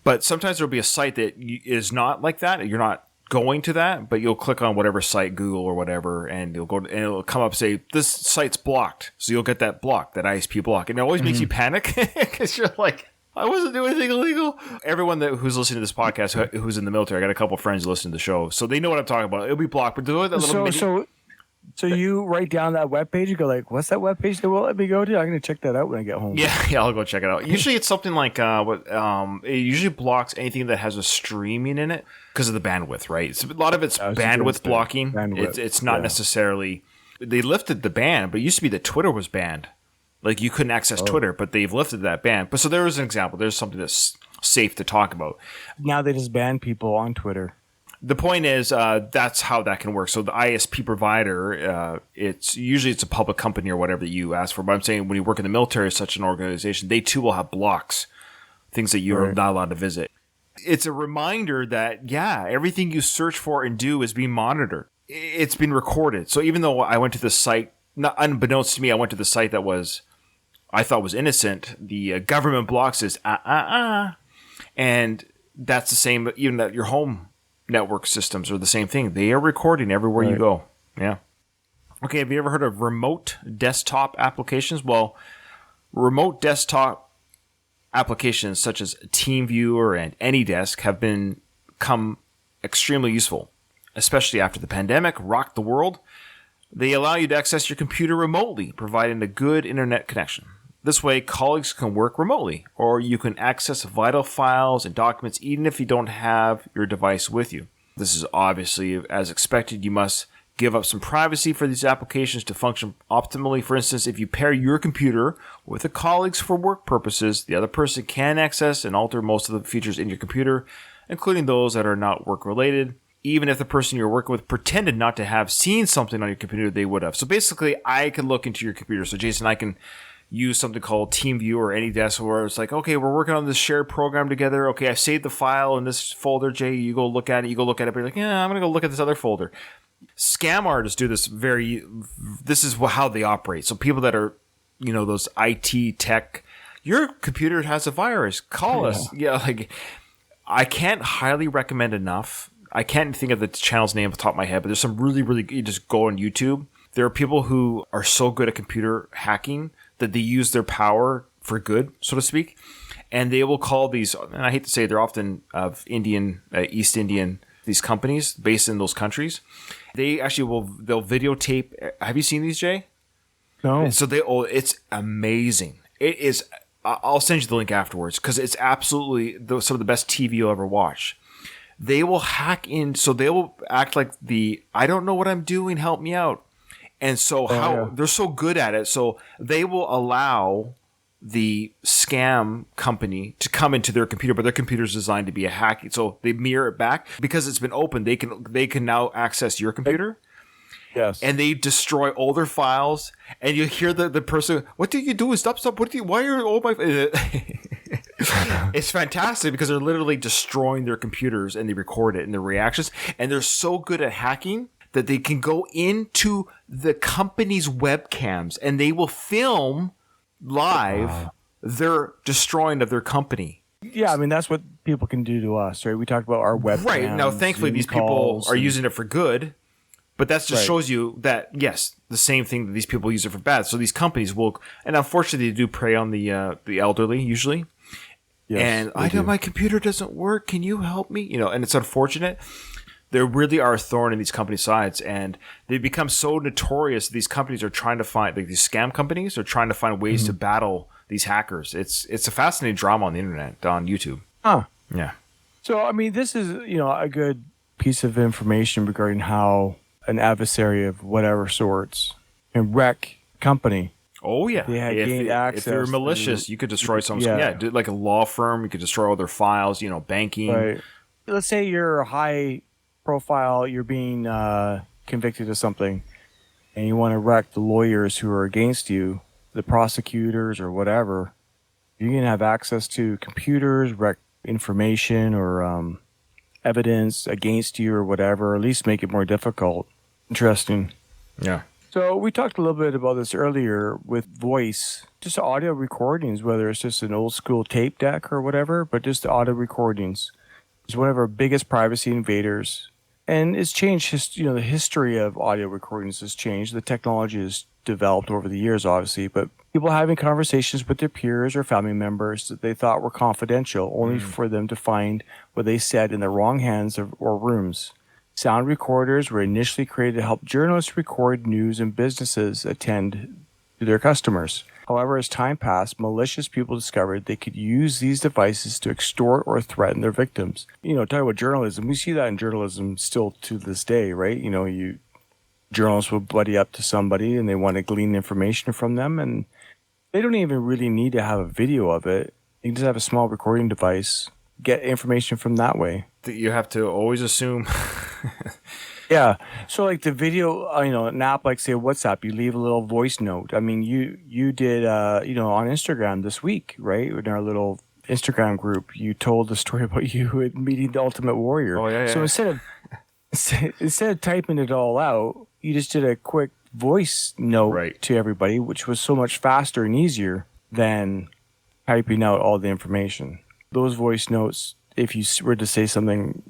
But sometimes there'll be a site that is not like that. You're not going to that, but you'll click on whatever site, Google or whatever, and you'll go and it'll come up and say this site's blocked. So you'll get that block, that ISP block, and it always makes you panic because you're like, I wasn't doing anything illegal. Everyone who's listening to this podcast who's in the military, I got a couple of friends who listen to the show, so they know what I'm talking about. It'll be blocked, but do that little So you write down that webpage, you go like, what's that webpage they won't let me go to? I'm going to check that out when I get home. Yeah, I'll go check it out. Usually it's something like, it usually blocks anything that has a streaming in it because of the bandwidth, right? So a lot of it's bandwidth blocking. It's not necessarily, they lifted the ban, but it used to be that Twitter was banned. Like you couldn't access Twitter, but they've lifted that ban. But so there was an example. There's something that's safe to talk about. Now they just ban people on Twitter. The point is, that's how that can work. So the ISP provider, it's a public company or whatever that you ask for. But I'm saying when you work in the military, such an organization, they too will have blocks, things that you're not allowed to visit. It's a reminder that, everything you search for and do is being monitored. It's been recorded. So even though I went to the site, not unbeknownst to me, I went to the site that I thought was innocent, the government blocks this, and that's the same, even that your home network systems are the same thing. They are recording everywhere you go. Yeah. Okay, have you ever heard of remote desktop applications? Well, remote desktop applications such as TeamViewer and AnyDesk have become extremely useful, especially after the pandemic rocked the world. They allow you to access your computer remotely, providing a good internet connection. This way, colleagues can work remotely, or you can access vital files and documents even if you don't have your device with you. This is obviously, as expected, you must give up some privacy for these applications to function optimally. For instance, if you pair your computer with a colleague's for work purposes, the other person can access and alter most of the features in your computer, including those that are not work-related. Even if the person you're working with pretended not to have seen something on your computer, they would have. So basically, I can look into your computer. So Jason, I can use something called TeamViewer or AnyDesk where it's like, okay, we're working on this shared program together. Okay, I saved the file in this folder, Jay. You go look at it. But you're like, I'm going to go look at this other folder. Scam artists do this this is how they operate. So people that are, those IT tech, your computer has a virus. Call us. Yeah, I can't highly recommend enough I can't think of the channel's name off the top of my head, but there's some really, really, you just go on YouTube. There are people who are so good at computer hacking that they use their power for good, so to speak. And they will call these, and I hate to say, they're often of Indian, East Indian, these companies based in those countries. They actually they'll videotape. Have you seen these, Jay? No. So it's amazing. It is. I'll send you the link afterwards because it's absolutely some of the best TV you'll ever watch. They will hack in, so they will act like I don't know what I'm doing, help me out. And so they're so good at it, so they will allow the scam company to come into their computer, but their computer is designed to be a hacking. So they mirror it back because it's been open. They can now access your computer. Yes. And they destroy all their files, and you hear the person, "What do you do? Stop! Why are all my?" It's fantastic because they're literally destroying their computers, and they record it and their reactions, and they're so good at hacking that they can go into the company's webcams and they will film live their destroying of their company. Yeah, I mean, that's what people can do to us, right? We talked about our webcams. Right. Now, thankfully, Zoom these people are and- using it for good, but that just shows you that, yes, the same thing that these people use it for bad. So these companies will, and unfortunately, they do prey on the elderly usually. Yes, And my computer doesn't work. Can you help me? And it's unfortunate. There really are a thorn in these companies' sides, and they become so notorious. These companies are trying to find, like these scam companies, are trying to find ways to battle these hackers. It's a fascinating drama on the internet, on YouTube. Huh. Yeah. So, I mean, this is, a good piece of information regarding how an adversary of whatever sorts can wreck company. Oh, yeah. They had gained If access you're malicious, you could destroy someone's... Yeah. Yeah, like a law firm, you could destroy all their files, banking. Right. Let's say you're high profile, you're being convicted of something, and you want to wreck the lawyers who are against you, the prosecutors or whatever. You can have access to computers, wreck information or evidence against you or whatever, or at least make it more difficult. Interesting. Yeah. So we talked a little bit about this earlier with voice, just audio recordings, whether it's just an old school tape deck or whatever, but just audio recordings. It's one of our biggest privacy invaders. And it's changed, the history of audio recordings has changed. The technology has developed over the years, obviously, but people having conversations with their peers or family members that they thought were confidential, only for them to find what they said in the wrong hands or rooms. Sound recorders were initially created to help journalists record news and businesses attend to their customers. However, as time passed, malicious people discovered they could use these devices to extort or threaten their victims. Talking about journalism, we see that in journalism still to this day, right? Journalists will buddy up to somebody and they want to glean information from them, and they don't even really need to have a video of it. You can just have a small recording device, get information from that way. You have to always assume... Yeah. So like the video, an app like say WhatsApp, you leave a little voice note. I mean, you did, on Instagram this week, right? In our little Instagram group, you told the story about you meeting the Ultimate Warrior. Oh, yeah. So instead of typing it all out, you just did a quick voice note to everybody, which was so much faster and easier than typing out all the information. Those voice notes, if you were to say something,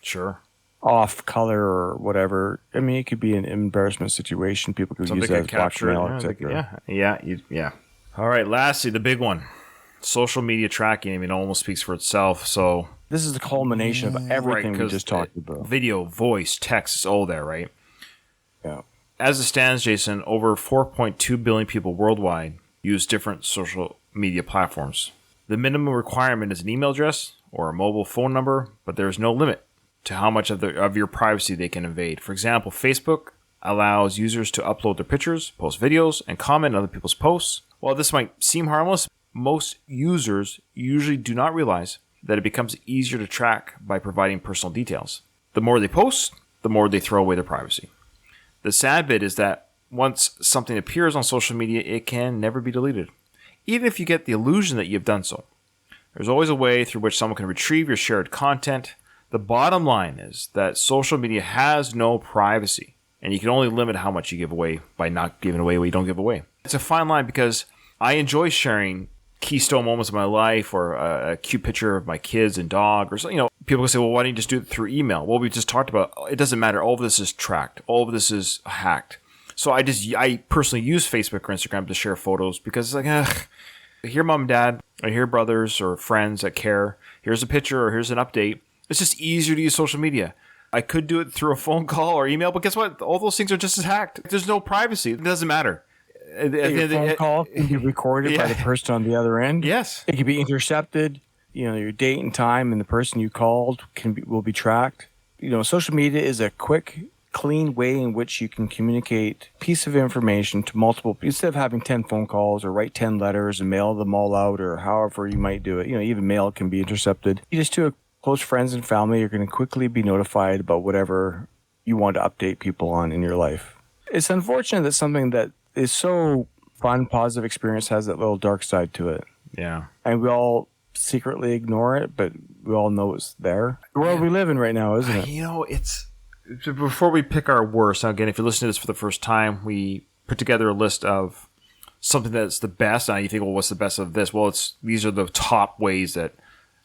Sure. off color or whatever, I mean, it could be an embarrassment situation. People could use that as blackmail, etc. Yeah. All right, lastly, the big one. Social media tracking, almost speaks for itself. So This is the culmination of everything we 'cause just talked about. Video, voice, text, it's all there, right? Yeah. As it stands, Jason, over 4.2 billion people worldwide use different social media platforms. The minimum requirement is an email address or a mobile phone number, but there is no limit to how much of your privacy they can invade. For example, Facebook allows users to upload their pictures, post videos, and comment on other people's posts. While this might seem harmless, most users usually do not realize that it becomes easier to track by providing personal details. The more they post, the more they throw away their privacy. The sad bit is that once something appears on social media, it can never be deleted, even if you get the illusion that you've done so. There's always a way through which someone can retrieve your shared content. The bottom line is that social media has no privacy, and you can only limit how much you give away by not giving away what you don't give away. It's a fine line because I enjoy sharing keystone moments of my life or a cute picture of my kids and dog or people can say, well, why don't you just do it through email? Well, we just talked about it. Doesn't matter. All of this is tracked. All of this is hacked. So I personally use Facebook or Instagram to share photos because it's like, I hear mom and dad, I hear brothers or friends that care. Here's a picture or here's an update. It's just easier to use social media. I could do it through a phone call or email, but guess what? All those things are just as hacked. There's no privacy. It doesn't matter. Your phone call can be recorded by the person on the other end. Yes. It can be intercepted. Your date and time and the person you called will be tracked. Social media is a quick, clean way in which you can communicate piece of information to multiple, instead of having 10 phone calls or write 10 letters and mail them all out or however you might do it. Even mail can be intercepted. You just do a close friends and family, you're going to quickly be notified about whatever you want to update people on in your life. It's unfortunate that something that is so fun, positive experience has that little dark side to it. Yeah. And we all secretly ignore it, but we all know it's there. The world we live in right now, isn't it? It's before we pick our worst. Now, again, if you're listening to this for the first time, we put together a list of something that's the best. Now you think, well, what's the best of this? Well, these are the top ways that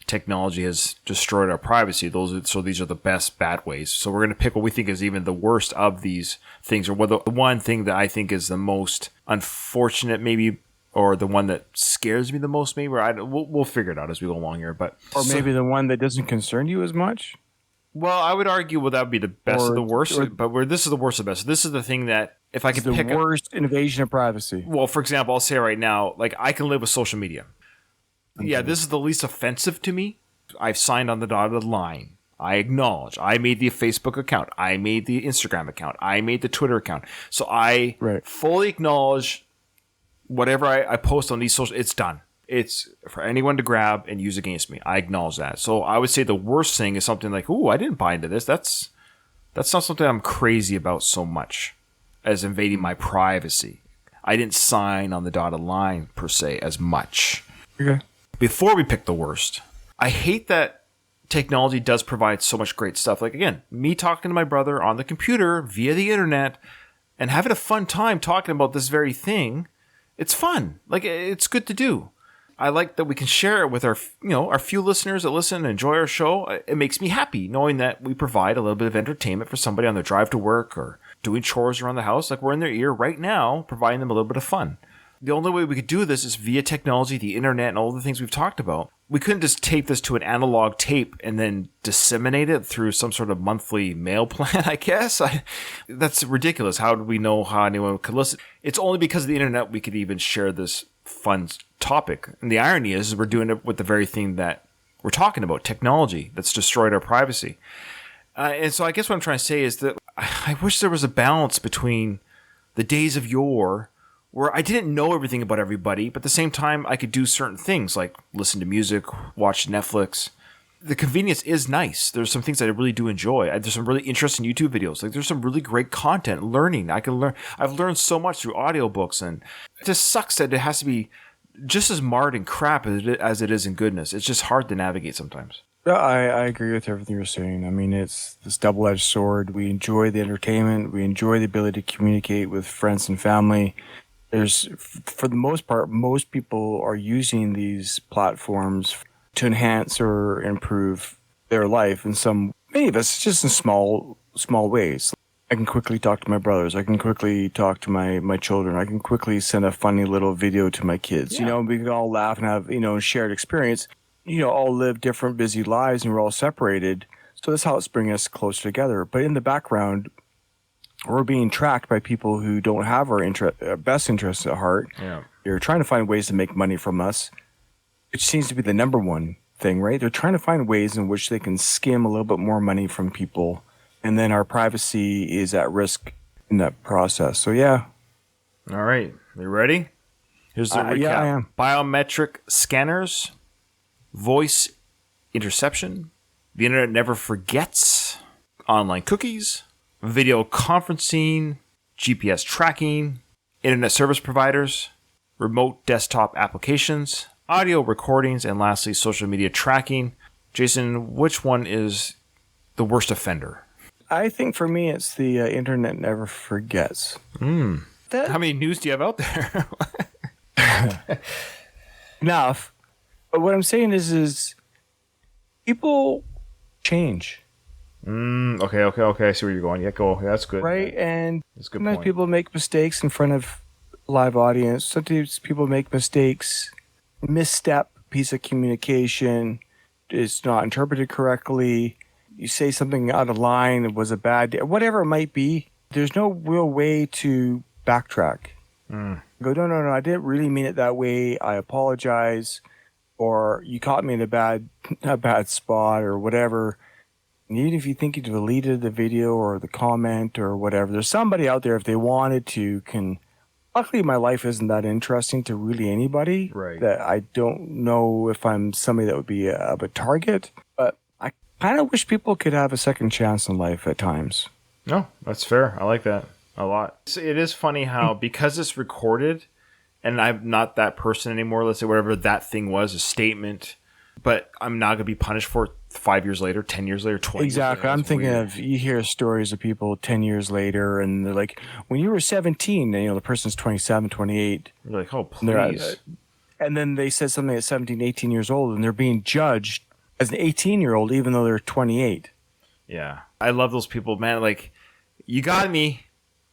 technology has destroyed our privacy. These are the best bad ways. So we're going to pick what we think is even the worst of these things, or the one thing that I think is the most unfortunate, maybe, or the one that scares me the most, maybe. We'll figure it out as we go along here. Maybe the one that doesn't concern you as much. Well, I would argue, that would be the best of the worst. But this is the worst of the best. This is the thing that if I could pick the worst invasion of privacy. Well, for example, I'll say right now, like I can live with social media. Yeah, this is the least offensive to me. I've signed on the dotted line. I acknowledge. I made the Facebook account. I made the Instagram account. I made the Twitter account. So I fully acknowledge whatever I post on these social. It's done. It's for anyone to grab and use against me. I acknowledge that. So I would say the worst thing is something like, "Ooh, I didn't buy into this." That's not something I'm crazy about so much as invading my privacy. I didn't sign on the dotted line per se as much. Okay. Before we pick the worst, I hate that technology does provide so much great stuff. Like, again, me talking to my brother on the computer via the internet and having a fun time talking about this very thing. It's fun. Like, it's good to do. I like that we can share it with our few listeners that listen and enjoy our show. It makes me happy knowing that we provide a little bit of entertainment for somebody on their drive to work or doing chores around the house. Like, we're in their ear right now, providing them a little bit of fun. The only way we could do this is via technology, the internet, and all the things we've talked about. We couldn't just tape this to an analog tape and then disseminate it through some sort of monthly mail plan, I guess. That's ridiculous. How do we know how anyone could listen? It's only because of the internet we could even share this fun topic. And the irony is we're doing it with the very thing that we're talking about, technology, that's destroyed our privacy. And so I guess what I'm trying to say is that I wish there was a balance between the days of yore where I didn't know everything about everybody, but at the same time, I could do certain things like listen to music, watch Netflix. The convenience is nice. There's some things that I really do enjoy. There's some really interesting YouTube videos. Like, there's some really great content, learning. I've learned so much through audiobooks, and it just sucks that it has to be just as marred in crap as it is in goodness. It's just hard to navigate sometimes. Yeah, I agree with everything you're saying. I mean, it's this double-edged sword. We enjoy the entertainment. We enjoy the ability to communicate with friends and family. For the most part, most people are using these platforms to enhance or improve their life many of us, just in small ways. I can quickly talk to my brothers. I can quickly talk to my children. I can quickly send a funny little video to my kids. Yeah. We can all laugh and have, shared experience. All live different busy lives and we're all separated. So this helps bring us closer together. But in the background, we're being tracked by people who don't have our best interests at heart. Yeah. They're trying to find ways to make money from us, which seems to be the number one thing, right? They're trying to find ways in which they can skim a little bit more money from people, and then our privacy is at risk in that process. So, yeah. All right. You ready? Here's the recap. Yeah, I am. Biometric scanners, voice interception, the internet never forgets, online cookies, video conferencing, GPS tracking, internet service providers, remote desktop applications, audio recordings, and lastly, social media tracking. Jason, which one is the worst offender? I think for me, it's the internet never forgets. How many news do you have out there? Enough. But what I'm saying is people change. Okay. I see where you're going. Yeah, go. Yeah, that's good. Right? And That's a good sometimes point. people make mistakes in front of a live audience. Sometimes people make mistakes, misstep, piece of communication is not interpreted correctly. You say something out of line, it was a bad day, whatever it might be. There's no real way to backtrack. Go, no, I didn't really mean it that way. I apologize. Or you caught me in a bad spot or whatever. And even if you think you deleted the video or the comment or whatever, there's somebody out there, if they wanted to, can. Luckily, my life isn't that interesting to really anybody. Right. That I don't know if I'm somebody that would be of a target. But I kind of wish people could have a second chance in life at times. No, that's fair. I like that a lot. It is funny how, because it's recorded and I'm not that person anymore, let's say whatever that thing was, a statement, but I'm not going to be punished for it 5 years later, 10 years later, 20 Exactly. years later. I'm That's thinking weird. of, you hear stories of people 10 years later and they're like, when you were 17, and, the person's 27, 28. You're like, oh, They're at- please. And then they said something at 17, 18 years old and they're being judged as an 18-year-old even though they're 28. Yeah. I love those people, man. Like, you got me.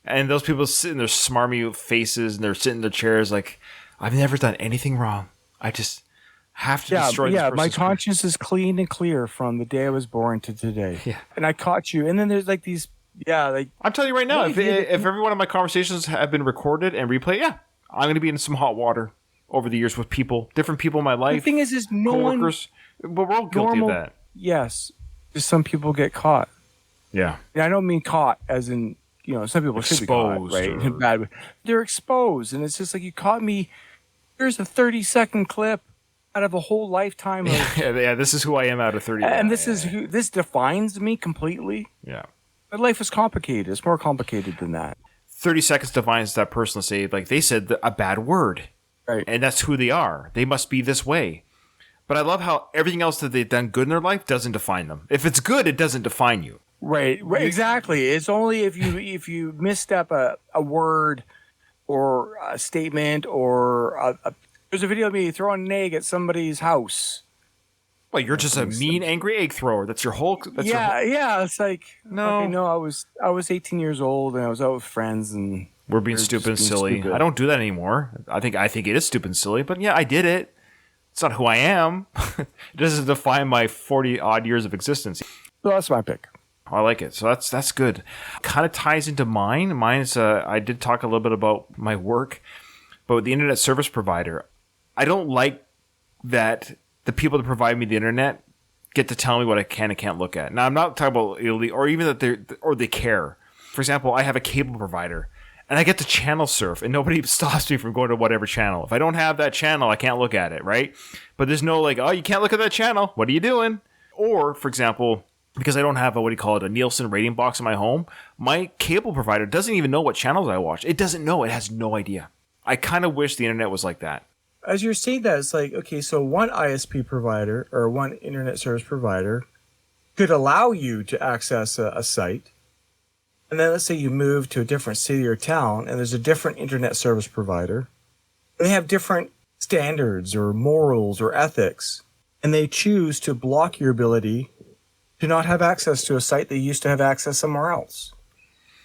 And those people sit in their smarmy faces and they're sitting in their chairs like, I've never done anything wrong. I just have to destroy this my person's career." conscience is clean and clear from the day I was born to today. Yeah. And I caught you. And then there's like these, like, I'm telling you right now, Well, if every one of my conversations have been recorded and replayed, yeah, I'm going to be in some hot water over the years with people, different people in my the life, thing is no one, coworkers. But we're all guilty normal, of that. yes, just some people get caught. Yeah. And I don't mean caught as in, some people should be caught, Exposed right? or- In a bad way. They're exposed. And it's just like, you caught me. Here's a 30-second clip out of a whole lifetime of, Yeah, this is who I am out of 30. and Yeah, this is who, this defines me completely. yeah. My life is complicated. It's more complicated than that. 30 seconds defines that person. Let's say, like, they said a bad word. Right. And that's who they are. They must be this way. But I love how everything else that they've done good in their life doesn't define them. If it's good, it doesn't define you. Right, exactly. It's only if you misstep a word or a statement or there's a video of me throwing an egg at somebody's house. Well, you're just a mean, angry egg thrower. That's your whole. That's your whole, Yeah. It's like No. okay, no. I was 18 years old and I was out with friends and we're being We're stupid and just being silly. stupid. I don't do that anymore. I think it is stupid and silly. But yeah, I did it. It's not who I am. It doesn't define my 40 odd years of existence. so that's my pick. I like it. So that's good. Kind of ties into mine. Mine's I did talk a little bit about my work, but with the internet service provider, I don't like that the people that provide me the internet get to tell me what I can and can't look at. Now I'm not talking about illegal or even that they care. For example, I have a cable provider and I get to channel surf and nobody stops me from going to whatever channel. If I don't have that channel, I can't look at it, right? But there's no like, oh, you can't look at that channel. What are you doing? Or, for example, because I don't have a Nielsen rating box in my home, my cable provider doesn't even know what channels I watch. It doesn't know. It has no idea. I kind of wish the internet was like that. As you're saying that, it's like, okay, so one ISP provider or one internet service provider could allow you to access a site. And then let's say you move to a different city or town and there's a different internet service provider. They have different standards or morals or ethics. And they choose to block your ability to not have access to a site they used to have access somewhere else.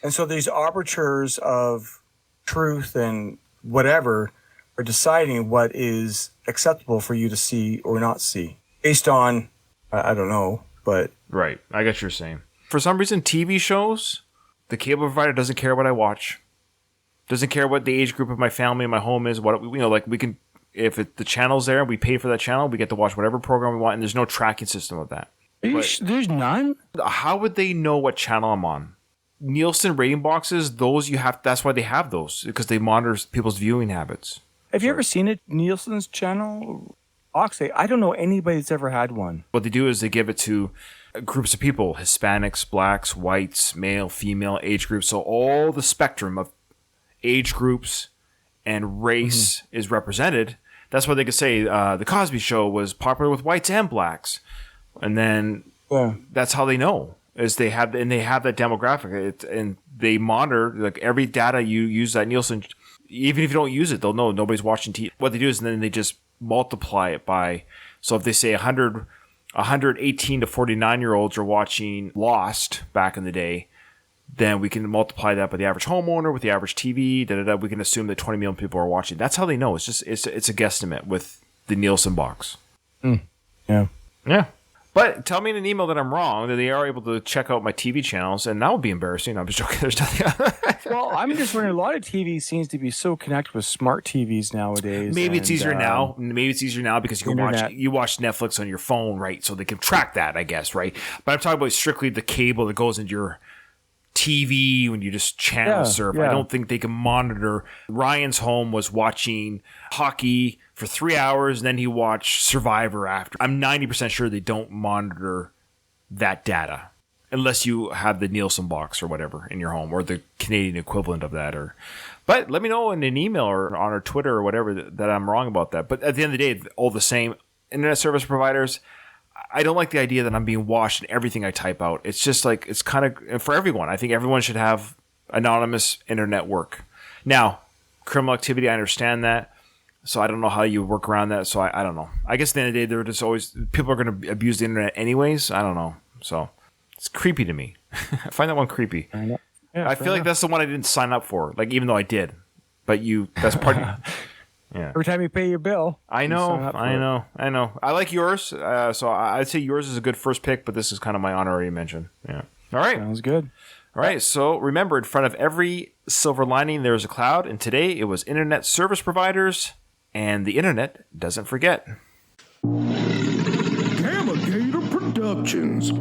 And so these arbiters of truth and whatever are deciding what is acceptable for you to see or not see based on, I don't know, but Right. I get what you're saying. For some reason, TV shows, the cable provider doesn't care what I watch. Doesn't care what the age group of my family and my home is. We can, if the channel's there and we pay for that channel, we get to watch whatever program we want, and there's no tracking system of that. there's none. How would they know what channel I'm on? Nielsen rating boxes, that's why they have those, because they monitor people's viewing habits. Have you ever seen it, Nielsen's channel? Oxy, I don't know anybody that's ever had one. What they do is they give it to groups of people: Hispanics, blacks, whites, male, female, age groups. So all the spectrum of age groups and race is represented. That's why they could say the Cosby Show was popular with whites and blacks, and then Yeah. that's how they know is they have that demographic, and they monitor like every data you use that Nielsen. Even if you don't use it, they'll know nobody's watching TV. What they do is then they just multiply it by. So if they say 100 118 to 49-year-olds are watching Lost back in the day, then we can multiply that by the average homeowner with the average TV. We can assume that 20 million people are watching. That's how they know. It's a guesstimate with the Nielsen box. Yeah. Yeah. But tell me in an email that I'm wrong, that they are able to check out my TV channels, and that would be embarrassing. I'm just joking. There's nothing. Well, I'm just wondering, a lot of TV seems to be so connected with smart TVs nowadays. Maybe it's easier now. Maybe it's easier now because you can Internet. watch Netflix on your phone, right? So they can track that, I guess, right? But I'm talking about strictly the cable that goes into your TV when you just channel surf. I don't think they can monitor. Ryan's home was watching hockey for 3 hours, and then he watched Survivor after. I'm 90% sure they don't monitor that data unless you have the Nielsen box or whatever in your home, or the Canadian equivalent of that. But let me know in an email or on our Twitter or whatever that I'm wrong about that. But at the end of the day, all the same, internet service providers, I don't like the idea that I'm being watched in everything I type out. It's just like, it's kind of for everyone. I think everyone should have anonymous internet work. Now, criminal activity, I understand that. So I don't know how you work around that. So I don't know. I guess at the end of the day, they're just always, people are going to abuse the internet anyways. I don't know. So it's creepy to me. I find that one creepy. I know. Yeah, I feel like that's the one I didn't sign up for. Like, even though I did, but that's part of yeah. Every time you pay your bill. I know. I like yours. So I'd say yours is a good first pick, but this is kind of my honorary mention. Yeah. All right. Sounds good. All right, so remember, in front of every silver lining, there's a cloud, and today it was internet service providers, and the internet doesn't forget. Gamma Gator Productions.